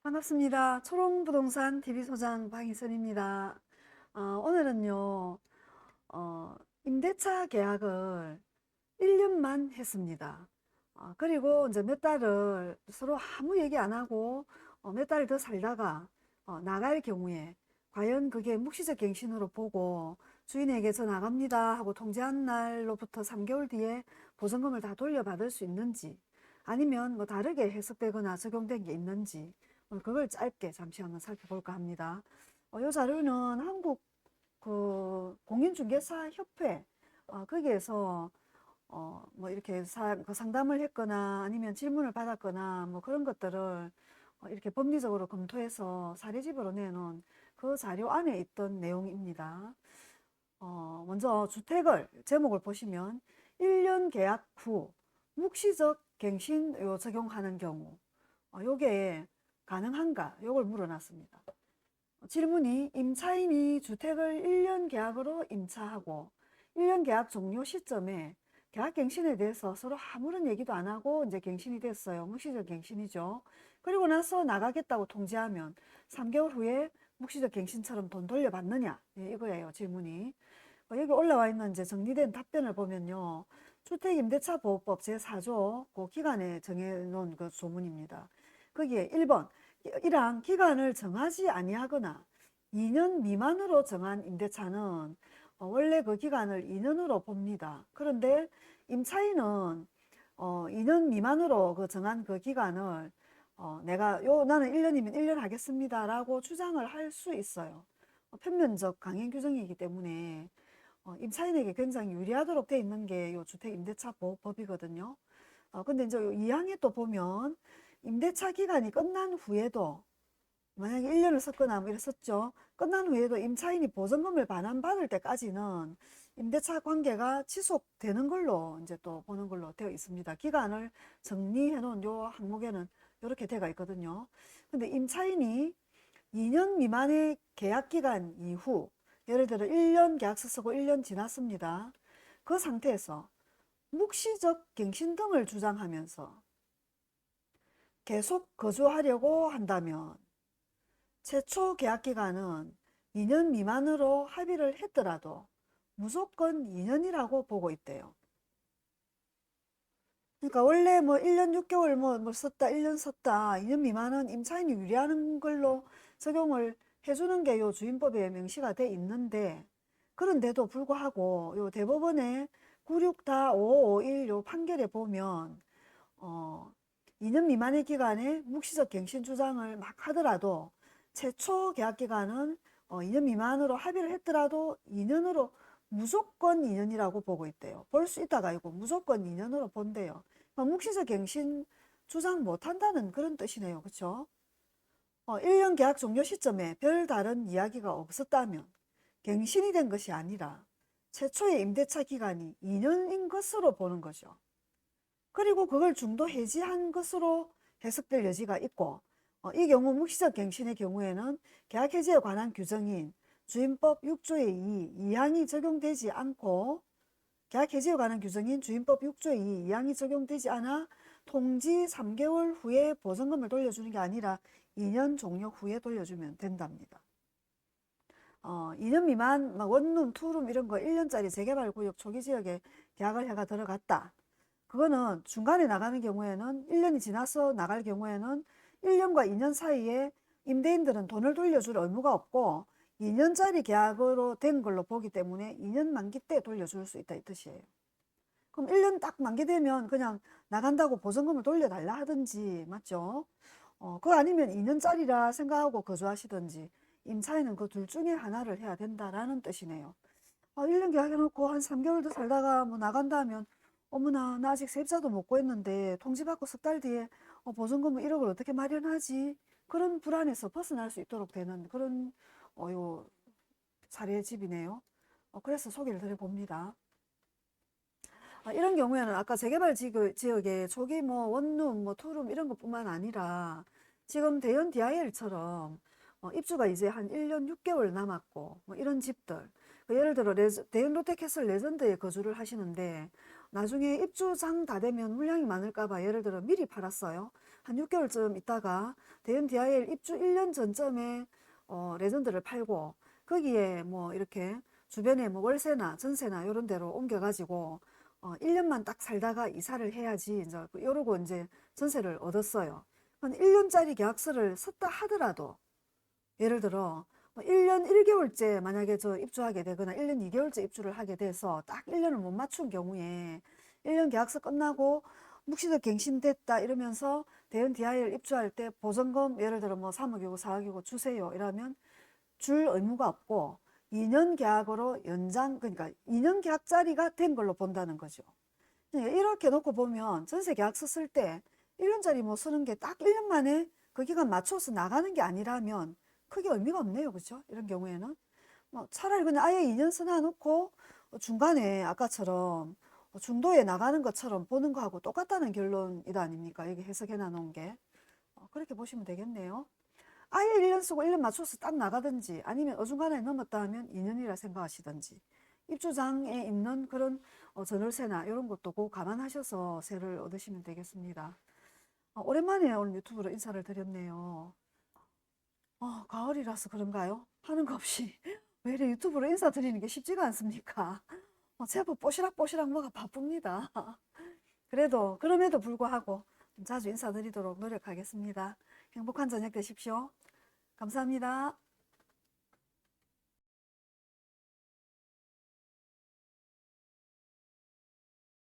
반갑습니다. 초롱부동산 TV소장 방희선입니다. 오늘은요, 임대차 계약을 1년만 했습니다. 그리고 이제 몇 달을 서로 아무 얘기 안 하고 몇 달 더 살다가 나갈 경우에 과연 그게 묵시적 갱신으로 보고 주인에게 저 나갑니다 하고 통지한 날로부터 3개월 뒤에 보증금을 다 돌려받을 수 있는지, 아니면 뭐 다르게 해석되거나 적용된 게 있는지 그걸 짧게 잠시 한번 살펴볼까 합니다. 이 자료는 한국 그 공인중개사 협회 거기에서 뭐 이렇게 그 상담을 했거나 아니면 질문을 받았거나 뭐 그런 것들을 이렇게 법리적으로 검토해서 사례집으로 내놓은 그 자료 안에 있던 내용입니다. 먼저 주택을 제목을 보시면 1년 계약 후 묵시적 갱신 적용하는 경우 요게 가능한가? 요걸 물어놨습니다. 질문이 임차인이 주택을 1년 계약으로 임차하고 1년 계약 종료 시점에 계약 갱신에 대해서 서로 아무런 얘기도 안 하고 이제 갱신이 됐어요. 묵시적 갱신이죠. 그리고 나서 나가겠다고 통지하면 3개월 후에 묵시적 갱신처럼 돈 돌려받느냐? 네, 이거예요, 질문이. 여기 올라와 있는 이제 정리된 답변을 보면요. 주택임대차보호법 제4조 그 기간에 정해놓은 그 조문입니다. 거기에 1번, 이랑 기간을 정하지 아니하거나 2년 미만으로 정한 임대차는 원래 그 기간을 2년으로 봅니다. 그런데 임차인은 2년 미만으로 그 정한 그 기간을 나는 1년이면 1년 하겠습니다 라고 주장을 할 수 있어요. 편면적 강행 규정이기 때문에 임차인에게 굉장히 유리하도록 돼 있는 게 요 주택임대차보호법이거든요. 근데 이제 2항에 또 보면 임대차 기간이 끝난 후에도 만약에 1년을 썼거나 뭐 이랬었죠. 끝난 후에도 임차인이 보증금을 반환받을 때까지는 임대차 관계가 지속되는 걸로 이제 또 보는 걸로 되어 있습니다. 기간을 정리해 놓은 요 항목에는 이렇게 되어 있거든요. 근데 임차인이 2년 미만의 계약 기간 이후, 예를 들어 1년 계약서 쓰고 1년 지났습니다. 그 상태에서 묵시적 갱신 등을 주장하면서 계속 거주하려고 한다면 최초 계약 기간은 2년 미만으로 합의를 했더라도 무조건 2년이라고 보고 있대요. 그러니까 원래 뭐 1년 6개월 뭐 썼다, 1년 썼다, 2년 미만은 임차인이 유리하는 걸로 적용을 해주는 게 요 주임법에 명시가 돼 있는데, 그런데도 불구하고 요 대법원의 96-551 요 판결에 보면 2년 미만의 기간에 묵시적 갱신 주장을 막 하더라도 최초 계약 기간은 2년 미만으로 합의를 했더라도 2년으로 무조건 2년이라고 보고 있대요. 볼 수 있다가 아니고 무조건 2년으로 본대요. 묵시적 갱신 주장 못한다는 그런 뜻이네요. 그렇죠? 1년 계약 종료 시점에 별다른 이야기가 없었다면 갱신이 된 것이 아니라 최초의 임대차 기간이 2년인 것으로 보는 거죠. 그리고 그걸 중도 해지한 것으로 해석될 여지가 있고, 이 경우 묵시적 갱신의 경우에는 계약 해지에 관한 규정인 주임법 6조의 2, 2항이 적용되지 않고, 계약 해지에 관한 규정인 주임법 6조의 2, 2항이 적용되지 않아 통지 3개월 후에 보증금을 돌려주는 게 아니라 2년 종료 후에 돌려주면 된답니다. 2년 미만 원룸, 투룸 이런 거 1년짜리 재개발 구역 초기 지역에 계약을 해가 들어갔다. 그거는 중간에 나가는 경우에는 1년이 지나서 나갈 경우에는 1년과 2년 사이에 임대인들은 돈을 돌려줄 의무가 없고 2년짜리 계약으로 된 걸로 보기 때문에 2년 만기 때 돌려줄 수 있다 이 뜻이에요. 그럼 1년 딱 만기되면 그냥 나간다고 보증금을 돌려달라 하든지, 맞죠? 그거 아니면 2년짜리라 생각하고 거주하시든지 임차인은 그 둘 중에 하나를 해야 된다라는 뜻이네요. 1년 계약해놓고 한 3개월 더 살다가 뭐 나간다면 어머나 나 아직 세입자도 못 구했는데 통지받고 석 달 뒤에 보증금을 1억을 어떻게 마련하지? 그런 불안에서 벗어날 수 있도록 되는 그런 요 사례집이네요. 그래서 소개를 드려봅니다. 이런 경우에는 아까 재개발 지역에 초기 뭐 원룸, 뭐 투룸 이런 것뿐만 아니라 지금 대연 DIL처럼 입주가 이제 한 1년 6개월 남았고 뭐 이런 집들, 예를 들어 대연 롯데캐슬 레전드에 거주를 하시는데 나중에 입주장 다 되면 물량이 많을까 봐 예를 들어 미리 팔았어요. 한 6개월쯤 있다가 대연 DIL 입주 1년 전쯤에 레전드를 팔고 거기에 뭐 이렇게 주변에 뭐 월세나 전세나 이런 데로 옮겨가지고 1년만 딱 살다가 이사를 해야지 이제 이러고 이제 전세를 얻었어요. 한 1년짜리 계약서를 썼다 하더라도 예를 들어 1년 1개월째 만약에 저 입주하게 되거나 1년 2개월째 입주를 하게 돼서 딱 1년을 못 맞춘 경우에 1년 계약서 끝나고 묵시적 갱신됐다 이러면서 대연 DIL 입주할 때 보증금 예를 들어 뭐 3억이고 4억이고 주세요 이러면 줄 의무가 없고 2년 계약으로 연장 그러니까 2년 계약짜리가 된 걸로 본다는 거죠. 이렇게 놓고 보면 전세 계약서 쓸 때 1년짜리 뭐 쓰는 게 딱 1년 만에 그 기간 맞춰서 나가는 게 아니라면 크게 의미가 없네요. 그죠? 이런 경우에는. 뭐 차라리 그냥 아예 2년 써놔 놓고 중간에 아까처럼 중도에 나가는 것처럼 보는 거하고 똑같다는 결론이다 아닙니까? 여기 해석해 놔놓은 게. 그렇게 보시면 되겠네요. 아예 1년 쓰고 1년 맞춰서 딱 나가든지 아니면 어중간하게 넘었다 하면 2년이라 생각하시든지 입주장에 있는 그런 전월세나 이런 것도 꼭 감안하셔서 세를 얻으시면 되겠습니다. 오랜만에 오늘 유튜브로 인사를 드렸네요. 가을이라서 그런가요? 하는 거 없이 왜 이래 유튜브로 인사드리는 게 쉽지가 않습니까? 제법 뽀시락뽀시락 뭐가 바쁩니다. 그래도 그럼에도 불구하고 좀 자주 인사드리도록 노력하겠습니다. 행복한 저녁 되십시오. 감사합니다.